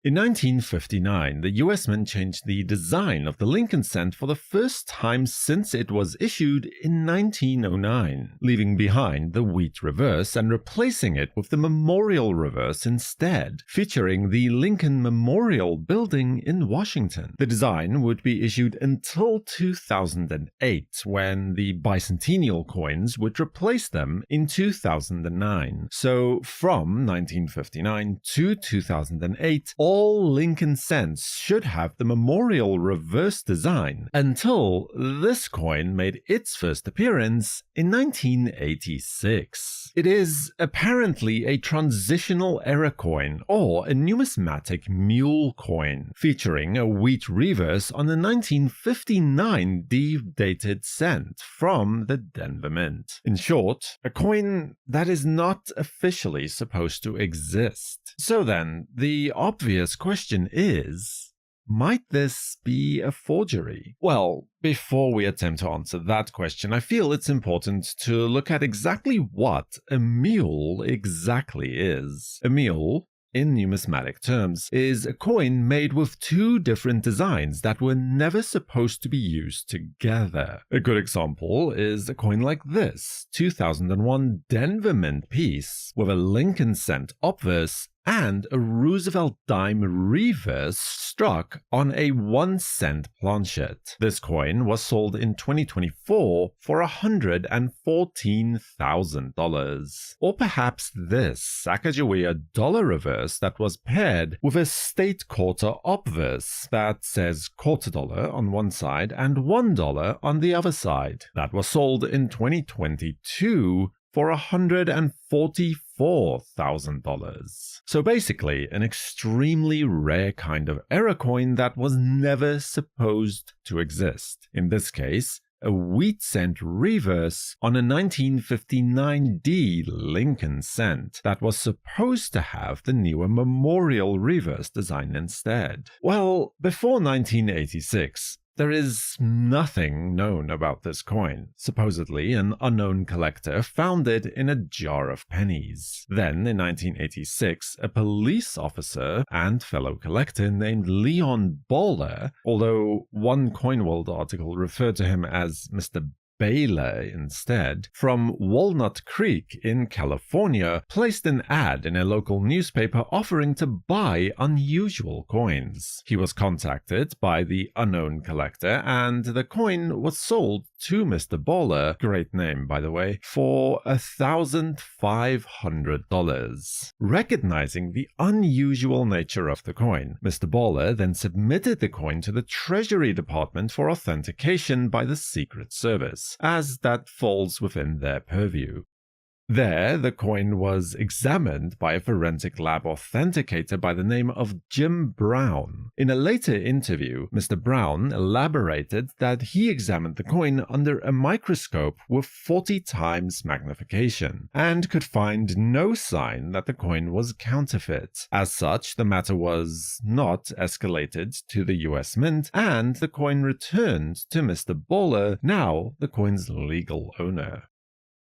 In 1959, the US Mint changed the design of the Lincoln cent for the first time since it was issued in 1909, leaving behind the wheat reverse and replacing it with the memorial reverse instead, featuring the Lincoln Memorial Building in Washington. The design would be issued until 2008, when the bicentennial coins would replace them in 2009. So from 1959 to 2008, all Lincoln cents should have the memorial reverse design until this coin made its first appearance in 1986. It is apparently a transitional era coin or a numismatic mule coin, featuring a wheat reverse on a 1959 dated cent from the Denver Mint. In short, a coin that is not officially supposed to exist. So then, the obvious question is, might this be a forgery? Well, before we attempt to answer that question, I feel it's important to look at exactly what a mule exactly is. A mule, in numismatic terms, is a coin made with two different designs that were never supposed to be used together. A good example is a coin like this 2001 Denver Mint piece with a Lincoln cent obverse and a Roosevelt dime reverse struck on a 1-cent planchet. This coin was sold in 2024 for $114,000. Or perhaps this Sacagawea dollar reverse that was paired with a state quarter obverse that says quarter dollar on one side and $1 on the other side. That was sold in 2022 for $144,000. So basically, an extremely rare kind of error coin that was never supposed to exist. In this case, a wheat cent reverse on a 1959D Lincoln cent that was supposed to have the newer memorial reverse design instead. Well, before 1986, there is nothing known about this coin. Supposedly, an unknown collector found it in a jar of pennies. Then, in 1986, a police officer and fellow collector named Leon Bowler, although one Coinworld article referred to him as Mr. Baylor instead, from Walnut Creek in California, placed an ad in a local newspaper offering to buy unusual coins. He was contacted by the unknown collector, and the coin was sold to Mr. Bowler, great name by the way, for $1,500. Recognizing the unusual nature of the coin, Mr. Bowler then submitted the coin to the Treasury Department for authentication by the Secret Service, as that falls within their purview. There, the coin was examined by a forensic lab authenticator by the name of Jim Brown. In a later interview, Mr. Brown elaborated that he examined the coin under a microscope with 40 times magnification, and could find no sign that the coin was counterfeit. As such, the matter was not escalated to the US Mint, and the coin returned to Mr. Bowler, now the coin's legal owner.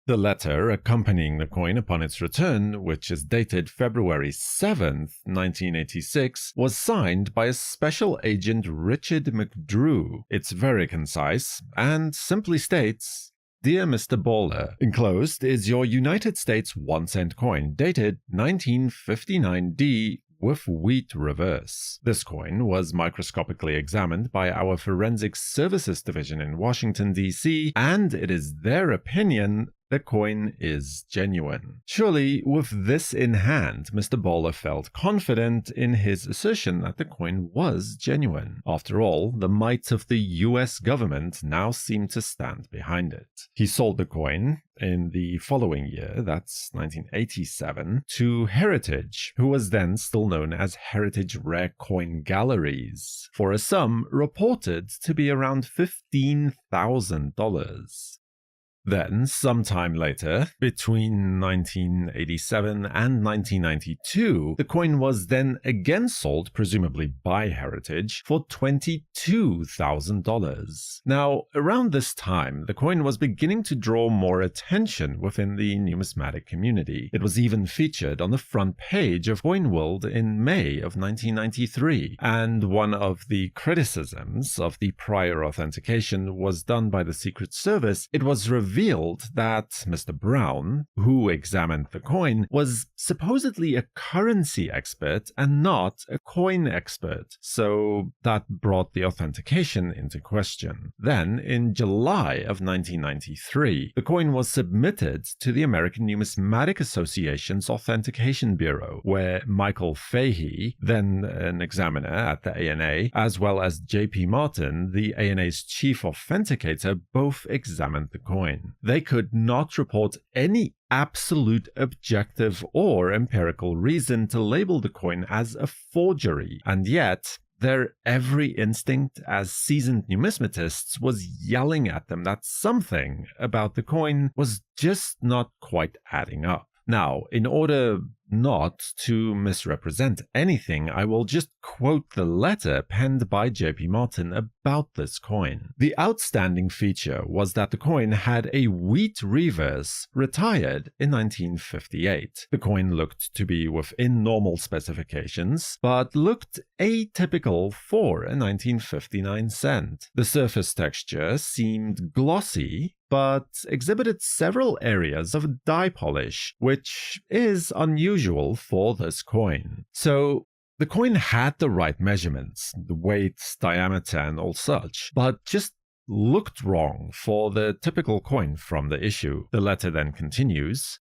The letter accompanying the coin upon its return, which is dated February 7th, 1986, was signed by a special agent Richard McDrew. It's very concise and simply states, "Dear Mr. Bowler, enclosed is your United States 1-cent coin dated 1959D with wheat reverse. This coin was microscopically examined by our Forensic Services Division in Washington, D.C., and it is their opinion the coin is genuine." Surely, with this in hand, Mr. Bowler felt confident in his assertion that the coin was genuine. After all, the might of the US government now seemed to stand behind it. He sold the coin in the following year, that's 1987, to Heritage, who was then still known as Heritage Rare Coin Galleries, for a sum reported to be around $15,000. Then, sometime later, between 1987 and 1992, the coin was then again sold, presumably by Heritage, for $22,000. Now, around this time, the coin was beginning to draw more attention within the numismatic community. It was even featured on the front page of Coin World in May of 1993, and one of the criticisms of the prior authentication was done by the Secret Service. It was revealed that Mr. Brown, who examined the coin, was supposedly a currency expert and not a coin expert, so that brought the authentication into question. Then, in July of 1993, the coin was submitted to the American Numismatic Association's Authentication Bureau, where Michael Fahey, then an examiner at the ANA, as well as J.P. Martin, the ANA's chief authenticator, both examined the coin. They could not report any absolute objective or empirical reason to label the coin as a forgery, and yet their every instinct as seasoned numismatists was yelling at them that something about the coin was just not quite adding up. Now, in order not to misrepresent anything, I will just quote the letter penned by J.P. Martin about this coin. The outstanding feature was that the coin had a wheat reverse retired in 1958. The coin looked to be within normal specifications, but looked atypical for a 1959 cent. The surface texture seemed glossy, but exhibited several areas of dye polish, which is unusual for this coin. So, the coin had the right measurements, the weight, diameter, and all such, but just looked wrong for the typical coin from the issue. The letter then continues,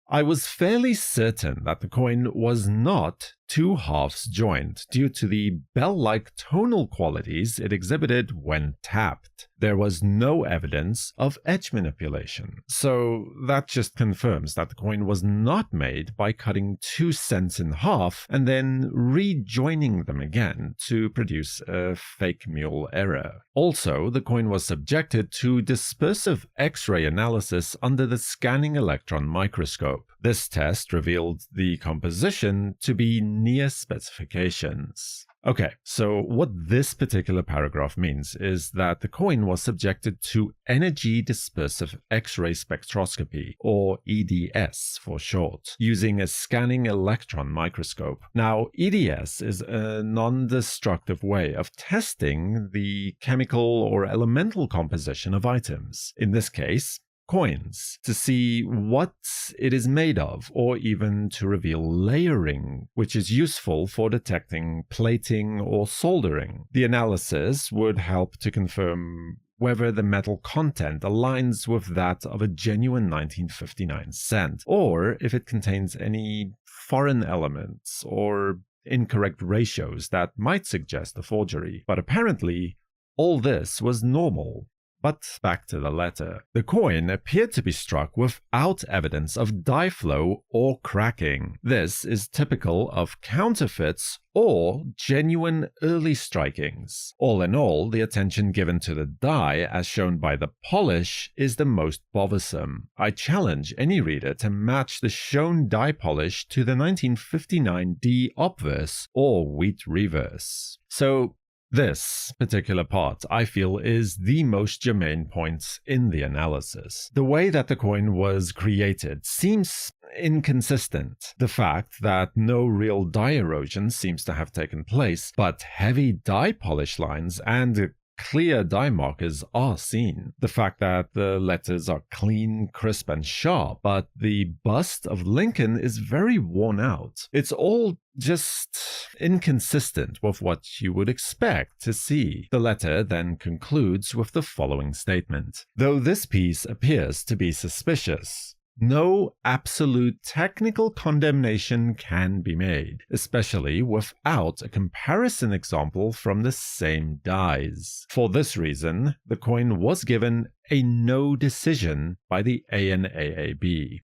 I was fairly certain that the coin was not two halves joined due to the bell-like tonal qualities it exhibited when tapped. There was no evidence of edge manipulation. So that just confirms that the coin was not made by cutting 2 cents in half and then rejoining them again to produce a fake mule error. Also, the coin was subjected to dispersive X-ray analysis under the scanning electron microscope. This test revealed the composition to be near specifications. Okay, so what this particular paragraph means is that the coin was subjected to energy dispersive X-ray spectroscopy, or EDS for short, using a scanning electron microscope. Now, EDS is a non-destructive way of testing the chemical or elemental composition of items. In this case, coins, to see what it is made of, or even to reveal layering, which is useful for detecting plating or soldering. The analysis would help to confirm whether the metal content aligns with that of a genuine 1959 cent, or if it contains any foreign elements or incorrect ratios that might suggest a forgery. But apparently, all this was normal. But back to the letter. The coin appeared to be struck without evidence of die flow or cracking. This is typical of counterfeits or genuine early strikings. All in all, the attention given to the die, as shown by the polish, is the most bothersome. I challenge any reader to match the shown die polish to the 1959 D obverse or wheat reverse. So, this particular part, I feel, is the most germane point in the analysis. The way that the coin was created seems inconsistent. The fact that no real dye erosion seems to have taken place, but heavy dye polish lines and clear dye markers are seen. The fact that the letters are clean, crisp, and sharp, but the bust of Lincoln is very worn out. It's all just inconsistent with what you would expect to see. The letter then concludes with the following statement. Though this piece appears to be suspicious, no absolute technical condemnation can be made, especially without a comparison example from the same dies. For this reason, the coin was given a no decision by the ANAAB.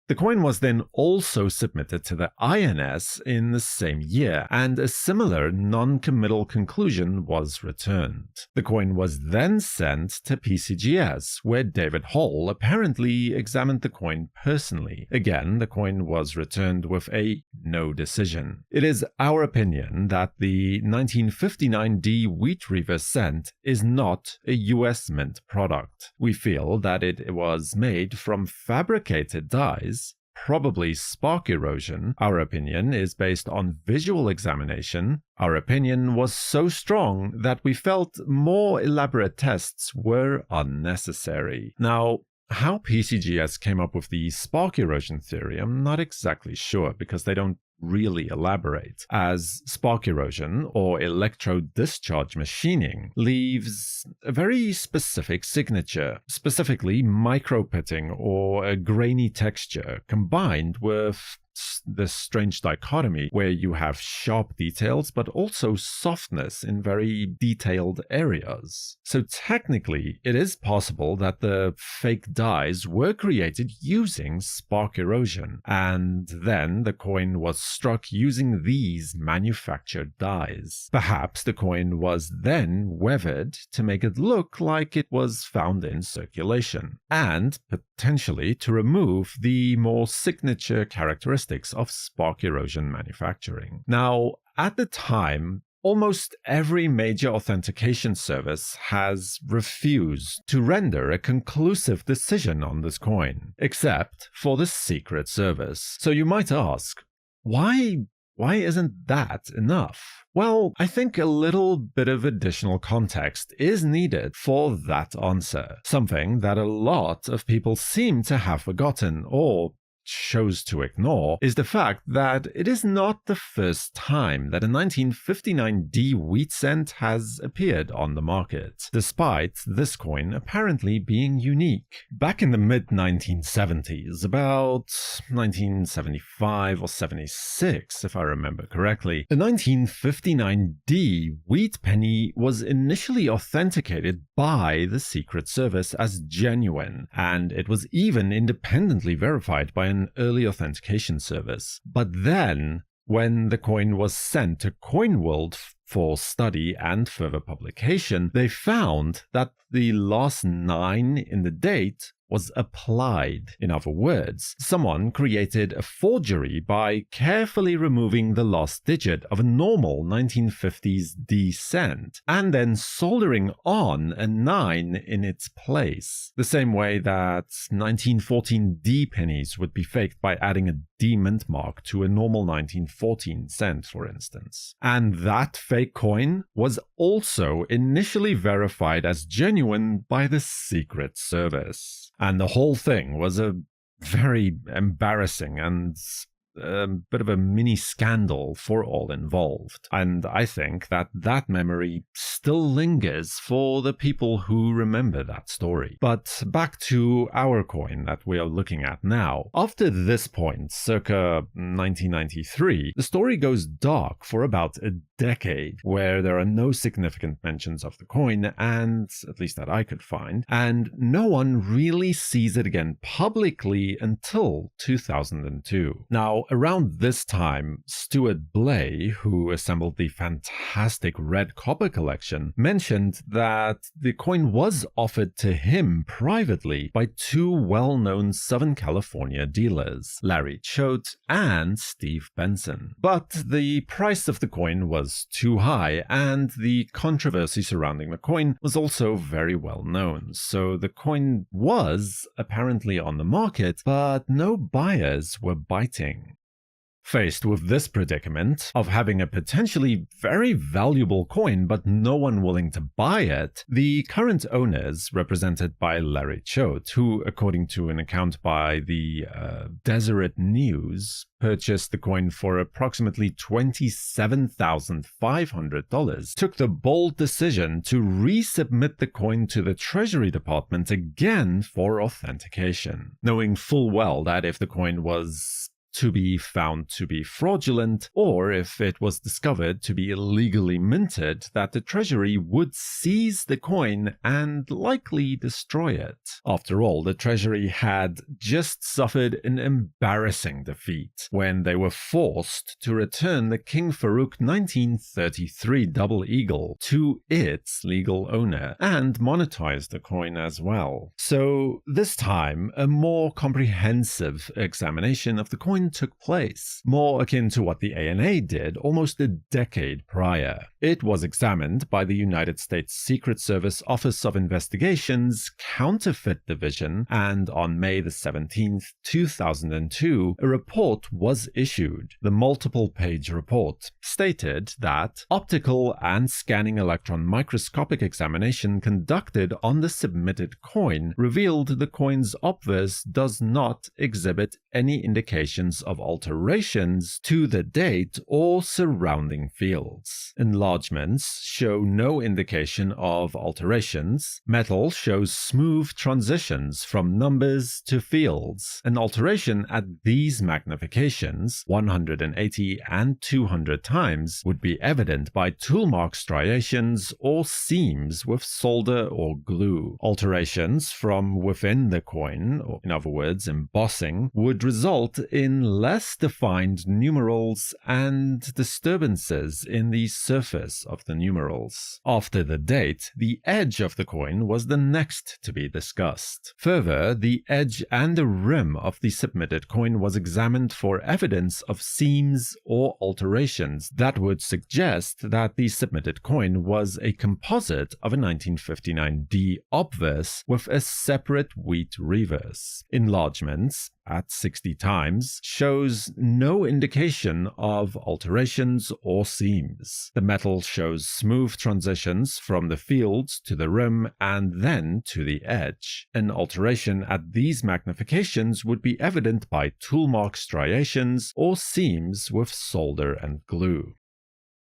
The coin was then also submitted to the INS in the same year, and a similar non-committal conclusion was returned. The coin was then sent to PCGS, where David Hall apparently examined the coin personally. Again, the coin was returned with a no decision. It is our opinion that the 1959D Wheat Mule Cent is not a US Mint product. We feel that it was made from fabricated dies, probably spark erosion. Our opinion is based on visual examination. Our opinion was so strong that we felt more elaborate tests were unnecessary. Now, how PCGS came up with the spark erosion theory, I'm not exactly sure because they don't really elaborate, as spark erosion or electrode discharge machining leaves a very specific signature, specifically micropitting or a grainy texture combined with this strange dichotomy where you have sharp details but also softness in very detailed areas. So technically, it is possible that the fake dies were created using spark erosion, and then the coin was struck using these manufactured dies. Perhaps the coin was then weathered to make it look like it was found in circulation, and potentially to remove the more signature characteristics of spark erosion manufacturing. Now, at the time, almost every major authentication service has refused to render a conclusive decision on this coin, except for the Secret Service. So you might ask, why isn't that enough? Well, I think a little bit of additional context is needed for that answer, something that a lot of people seem to have forgotten or chose to ignore, is the fact that it is not the first time that a 1959D Wheat Cent has appeared on the market, despite this coin apparently being unique. Back in the mid-1970s, about 1975 or 76 if I remember correctly, the 1959D wheat penny was initially authenticated by the Secret Service as genuine, and it was even independently verified by an early authentication service. But then, when the coin was sent to CoinWorld for study and further publication, they found that the last 9 in the date was applied. In other words, someone created a forgery by carefully removing the last digit of a normal 1950s D cent and then soldering on a 9 in its place. The same way that 1914 D pennies would be faked by adding a D mint mark to a normal 1914 cent, for instance. And that fake coin was also initially verified as genuine by the Secret Service. And the whole thing was a very embarrassing and a bit of a mini scandal for all involved. And I think that that memory still lingers for the people who remember that story. But back to our coin that we are looking at now. After this point, circa 1993, the story goes dark for about a decade, where there are no significant mentions of the coin, and at least that I could find, and no one really sees it again publicly until 2002. Now, around this time, Stuart Blay, who assembled the fantastic red copper collection, mentioned that the coin was offered to him privately by 2 well-known Southern California dealers, Larry Choate and Steve Benson. But the price of the coin was too high, and the controversy surrounding the coin was also very well known. So the coin was apparently on the market, but no buyers were biting. Faced with this predicament of having a potentially very valuable coin but no one willing to buy it, the current owners, represented by Larry Choate, who, according to an account by the Deseret News, purchased the coin for approximately $27,500, took the bold decision to resubmit the coin to the Treasury Department again for authentication, knowing full well that if the coin was to be found to be fraudulent, or if it was discovered to be illegally minted, that the treasury would seize the coin and likely destroy it. After all, the treasury had just suffered an embarrassing defeat when they were forced to return the King Farouk 1933 double eagle to its legal owner and monetize the coin as well. So this time, a more comprehensive examination of the coin took place, more akin to what the ANA did almost a decade prior. It was examined by the United States Secret Service Office of Investigations Counterfeit Division, and on May 17, 2002, a report was issued. The multiple-page report stated that optical and scanning electron microscopic examination conducted on the submitted coin revealed the coin's obverse does not exhibit any indications of alterations to the date or surrounding fields. Enlargements show no indication of alterations. Metal shows smooth transitions from numbers to fields. An alteration at these magnifications, 180 and 200 times, would be evident by tool mark striations or seams with solder or glue. Alterations from within the coin, or in other words, embossing, would result in less defined numerals and disturbances in the surface of the numerals. After the date, the edge of the coin was the next to be discussed. Further, the edge and the rim of the submitted coin was examined for evidence of seams or alterations that would suggest that the submitted coin was a composite of a 1959D obverse with a separate wheat reverse. Enlargements at 60 times shows no indication of alterations or seams. The metal shows smooth transitions from the fields to the rim and then to the edge. An alteration at these magnifications would be evident by tool mark striations or seams with solder and glue.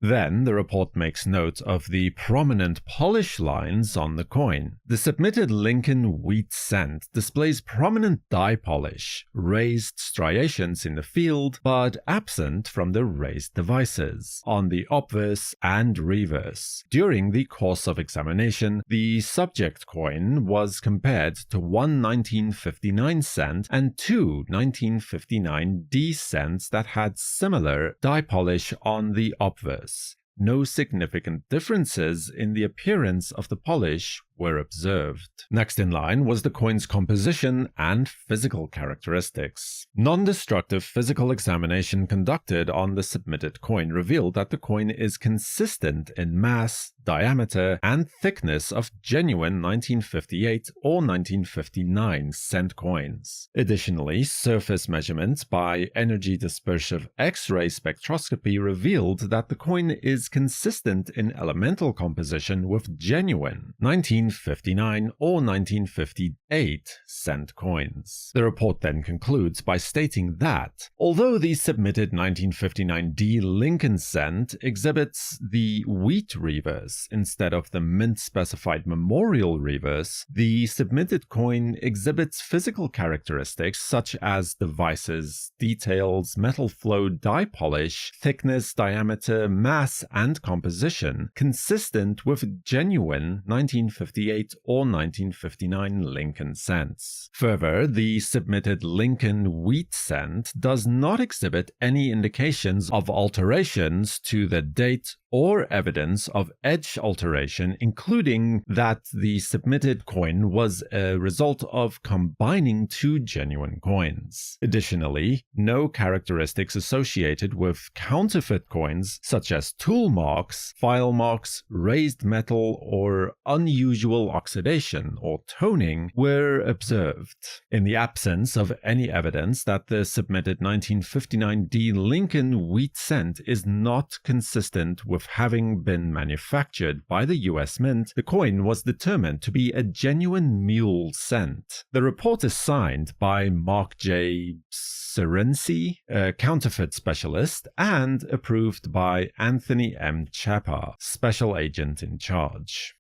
Then the report makes note of the prominent polish lines on the coin. The submitted Lincoln Wheat Cent displays prominent die polish, raised striations in the field, but absent from the raised devices, on the obverse and reverse. During the course of examination, the subject coin was compared to one 1959 cent and two 1959D cents that had similar die polish on the obverse. No significant differences in the appearance of the polish were observed. Next in line was the coin's composition and physical characteristics. Non-destructive physical examination conducted on the submitted coin revealed that the coin is consistent in mass, diameter, and thickness of genuine 1958 or 1959 cent coins. Additionally, surface measurements by energy dispersive X-ray spectroscopy revealed that the coin is consistent in elemental composition with genuine 1959 or 1958 cent coins. The report then concludes by stating that, although the submitted 1959D Lincoln Cent exhibits the wheat reverse instead of the mint-specified memorial reverse, the submitted coin exhibits physical characteristics such as devices, details, metal flow, die polish, thickness, diameter, mass, and composition consistent with genuine 1958 or 1959 Lincoln cents. Further, the submitted Lincoln Wheat Cent does not exhibit any indications of alterations to the date or evidence of edge alteration, including that the submitted coin was a result of combining two genuine coins. Additionally, no characteristics associated with counterfeit coins, such as tool marks, file marks, raised metal, or unusual oxidation or toning, were observed. In the absence of any evidence that the submitted 1959D Lincoln Wheat Cent is not consistent with having been manufactured by the US Mint, the coin was determined to be a genuine Mule Cent. The report is signed by Mark J. Serency, a counterfeit specialist, and approved by Anthony M. Chapa, special agent in charge.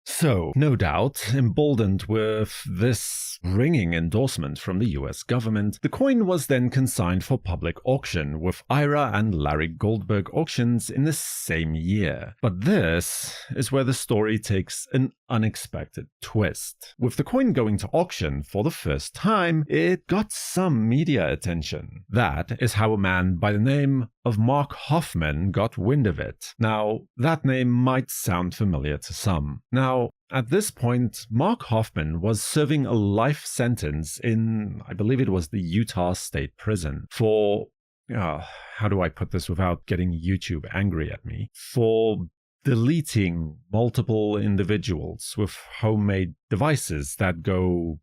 So, no doubt, emboldened with this ringing endorsement from the US government, the coin was then consigned for public auction with Ira and Larry Goldberg auctions in the same year. But this is where the story takes an unexpected twist. With the coin going to auction for the first time, it got some media attention. That is how a man by the name of Mark Hoffman got wind of it. Now, that name might sound familiar to some. Now, at this point, Mark Hoffman was serving a life sentence in, I believe it was the Utah State Prison for, how do I put this without getting YouTube angry at me? For deleting multiple individuals with homemade devices that go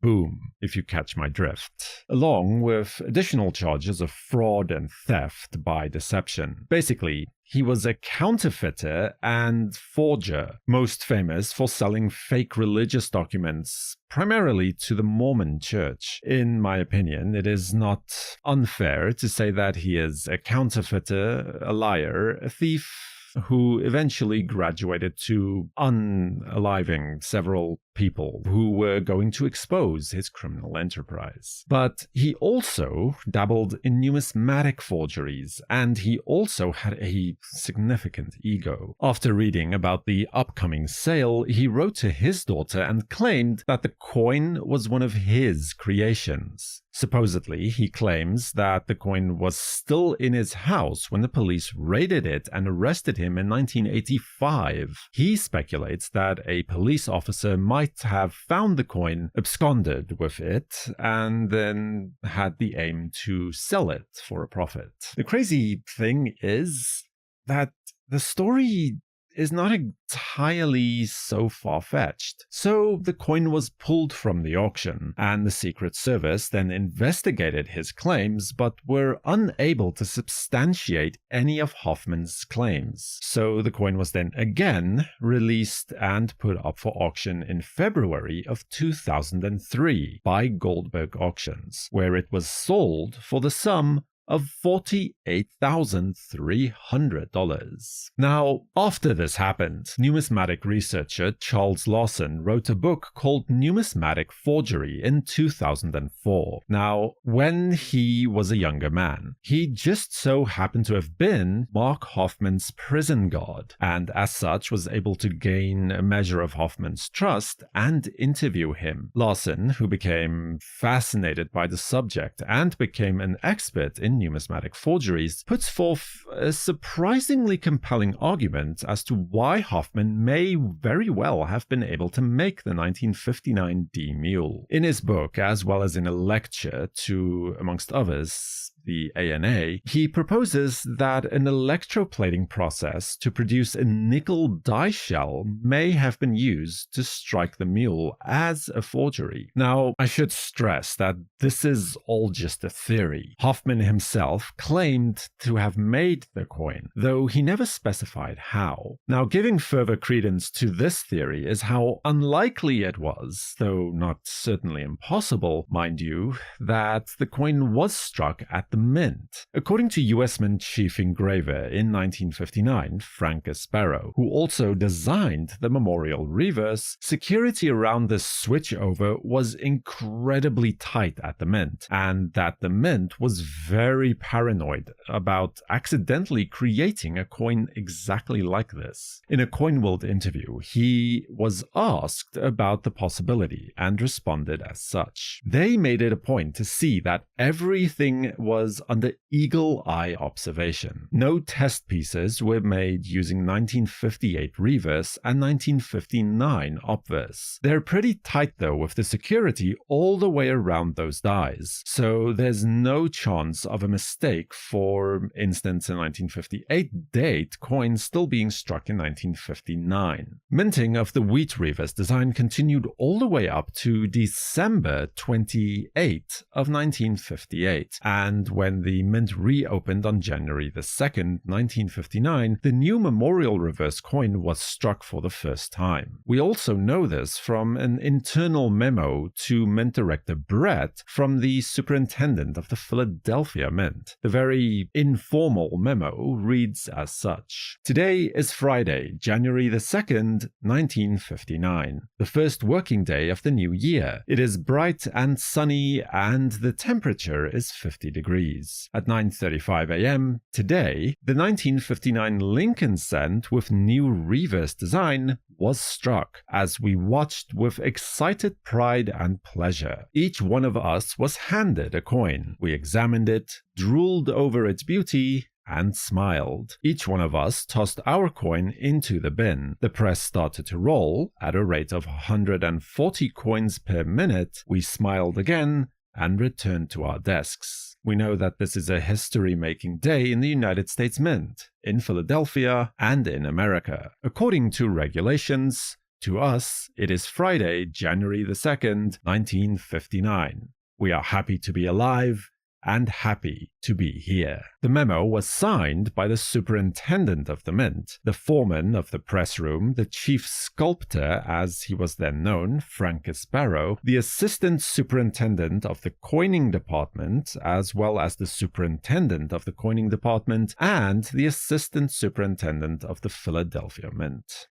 boom, if you catch my drift, along with additional charges of fraud and theft by deception. Basically, he was a counterfeiter and forger, most famous for selling fake religious documents primarily to the Mormon Church. In my opinion, it is not unfair to say that he is a counterfeiter, a liar, a thief, who eventually graduated to unaliving several people who were going to expose his criminal enterprise. But he also dabbled in numismatic forgeries, and he also had a significant ego. After reading about the upcoming sale, he wrote to his daughter and claimed that the coin was one of his creations. Supposedly, he claims that the coin was still in his house when the police raided it and arrested him in 1985. He speculates that a police officer might have found the coin, absconded with it, and then had the aim to sell it for a profit. The crazy thing is that the story is not entirely so far-fetched. So the coin was pulled from the auction, and the Secret Service then investigated his claims but were unable to substantiate any of Hoffman's claims. So the coin was then again released and put up for auction in February of 2003 by Goldberg Auctions, where it was sold for the sum of $48,300. Now, after this happened, numismatic researcher Charles Lawson wrote a book called Numismatic Forgery in 2004. Now, when he was a younger man, he just so happened to have been Mark Hoffman's prison guard, and as such was able to gain a measure of Hoffman's trust and interview him. Lawson, who became fascinated by the subject and became an expert in numismatic forgeries, puts forth a surprisingly compelling argument as to why Hoffman may very well have been able to make the 1959 D Mule. In his book, as well as in a lecture to, amongst others, the ANA, he proposes that an electroplating process to produce a nickel die shell may have been used to strike the mule as a forgery. Now, I should stress that this is all just a theory. Hoffman himself claimed to have made the coin, though he never specified how. Now, giving further credence to this theory is how unlikely it was, though not certainly impossible, mind you, that the coin was struck at the mint. According to US Mint chief engraver in 1959, Frank Sparrow, who also designed the memorial reverse, security around this switchover was incredibly tight at the mint, and that the mint was very paranoid about accidentally creating a coin exactly like this. In a CoinWorld interview, he was asked about the possibility and responded as such. They made it a point to see that everything was under eagle eye observation. No test pieces were made using 1958 reverse and 1959 obverse. They're pretty tight though with the security all the way around those dies, so there's no chance of a mistake, for instance a 1958 date coin still being struck in 1959. Minting of the wheat reverse design continued all the way up to December 28 of 1958, and when the mint reopened on January 2nd, 1959, the new memorial reverse coin was struck for the first time. We also know this from an internal memo to Mint Director Brett from the superintendent of the Philadelphia Mint. The very informal memo reads as such: "Today is Friday, January 2nd, 1959, the first working day of the new year. It is bright and sunny and the temperature is 50 degrees. At 9:35 a.m. today, the 1959 Lincoln Cent with new reverse design was struck as we watched with excited pride and pleasure. Each one of us was handed a coin. We examined it, drooled over its beauty, and smiled. Each one of us tossed our coin into the bin. The press started to roll at a rate of 140 coins per minute. We smiled again and returned to our desks. We know that this is a history-making day in the United States Mint, in Philadelphia, and in America. According to regulations, to us, it is Friday, January 2nd, 1959. We are happy to be alive and happy to be here." The memo was signed by the superintendent of the mint, the foreman of the press room, the chief sculptor, as he was then known, Frank Gasparo, the assistant superintendent of the coining department, as well as the superintendent of the coining department, and the assistant superintendent of the Philadelphia Mint.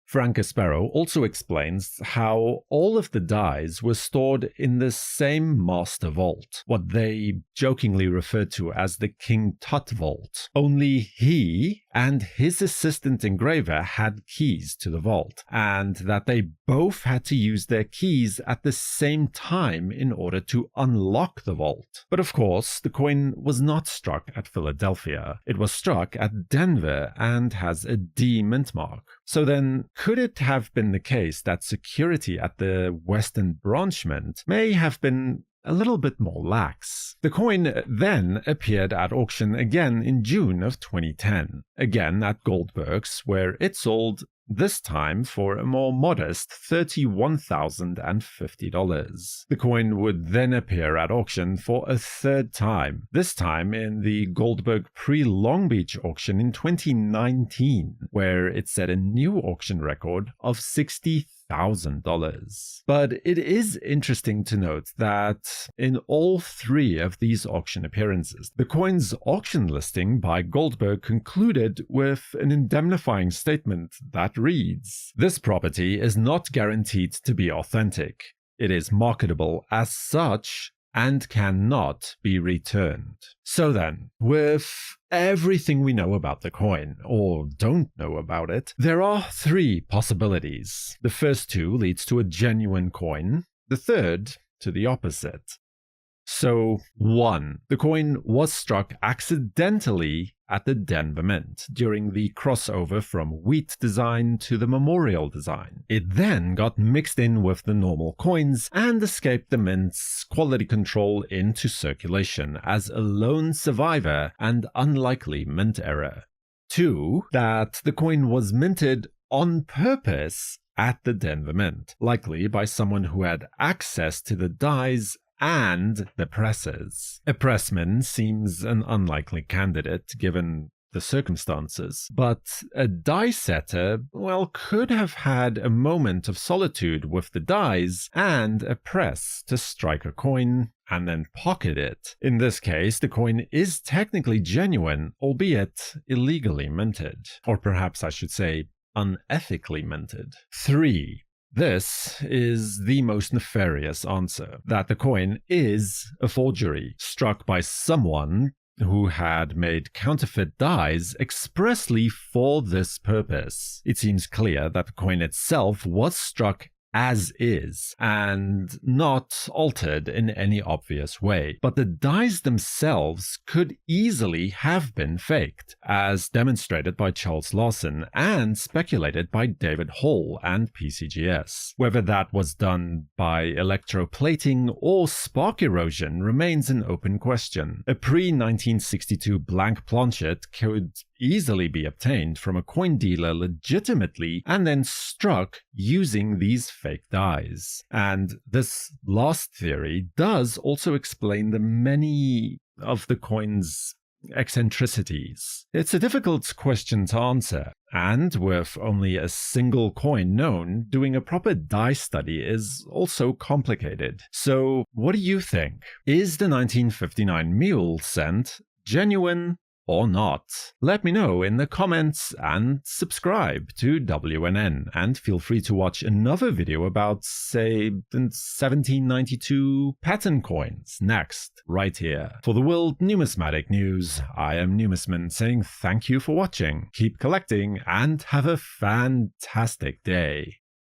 Frank Gasparo also explains how all of the dies were stored in the same master vault, what they jokingly referred to as the King Tut vault. Only he and his assistant engraver had keys to the vault, and that they both had to use their keys at the same time in order to unlock the vault. But of course, the coin was not struck at Philadelphia. It was struck at Denver and has a D mint mark. So then, could it have been the case that security at the Western Branch Mint may have been a little bit more lax? The coin then appeared at auction again in June of 2010, again at Goldberg's, where it sold, this time for a more modest $31,050. The coin would then appear at auction for a third time, this time in the Goldberg pre-Long Beach auction in 2019, where it set a new auction record of $60,000. But it is interesting to note that in all three of these auction appearances, the coin's auction listing by Goldberg concluded with an indemnifying statement that reads, "This property is not guaranteed to be authentic. It is marketable as such and cannot be returned." So then, with everything we know about the coin, or don't know about it, there are three possibilities. The first two leads to a genuine coin, the third to the opposite. So, 1. The coin was struck accidentally at the Denver Mint during the crossover from wheat design to the memorial design. It then got mixed in with the normal coins and escaped the Mint's quality control into circulation as a lone survivor and unlikely mint error. 2. That the coin was minted on purpose at the Denver Mint, likely by someone who had access to the dies and the presses. A pressman seems an unlikely candidate given the circumstances, but a die setter, well, could have had a moment of solitude with the dies and a press to strike a coin and then pocket it. In this case, the coin is technically genuine, albeit illegally minted. Or perhaps I should say, unethically minted. 3. This is the most nefarious answer, that the coin is a forgery, struck by someone who had made counterfeit dies expressly for this purpose. It seems clear that the coin itself was struck as is, and not altered in any obvious way. But the dies themselves could easily have been faked, as demonstrated by Charles Lawson and speculated by David Hall and PCGS. Whether that was done by electroplating or spark erosion remains an open question. A pre-1962 blank planchet could easily be obtained from a coin dealer legitimately and then struck using these fake dies. And this last theory does also explain the many of the coin's eccentricities. It's a difficult question to answer, and with only a single coin known, doing a proper die study is also complicated. So, what do you think? Is the 1959 Mule Cent genuine or not? Let me know in the comments and subscribe to WNN, and feel free to watch another video about, say, 1792 pattern coins next, right here. For the World Numismatic News, I am Numisman saying thank you for watching, keep collecting, and have a fantastic day.